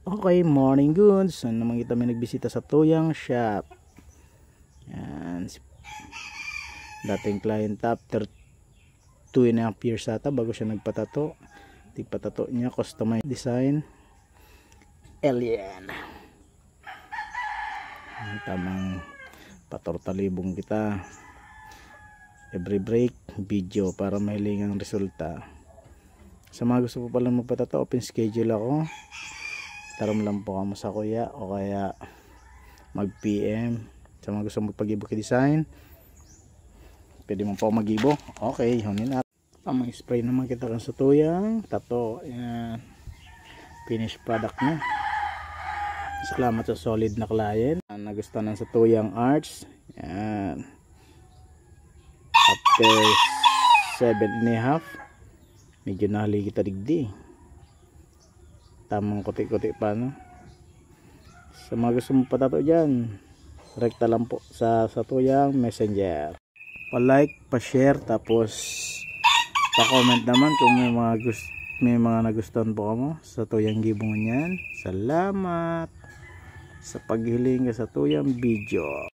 Okay, morning goods. Saan naman kita may nagbisita sa Tuyang Shop. Yan. Dating client after 2.5 years ata bago siya nagpatato. Tigpatato niya, customized design. Alien. Tamang patortalibong kita. Every break, video para mahilingang resulta. Sa mga gusto po pala magpatato, open schedule ako. Taram lang po kamo sa kuya o kaya mag PM. Sa mga gusto magpag-ibo design, pwede mo po mag-ibo. Okay, hunin natin. Tamang spray naman kita kan sa Tuyang tato. Yan, finished product na. Salamat sa solid na client nagustuhan ng sa Tuyang Arts. Yan, after 7.5 medyo nahali kita digdi. Tamang kuti-kuti pa, no? Sa mga gusto mo patato dyan, rekta lang po sa Tuyang Messenger. Pa-like, pa-share, tapos pa-comment naman kung may mga nagustuhan po kamo sa Tuyang gibongan yan. Salamat sa paghiling ka sa Tuyang video.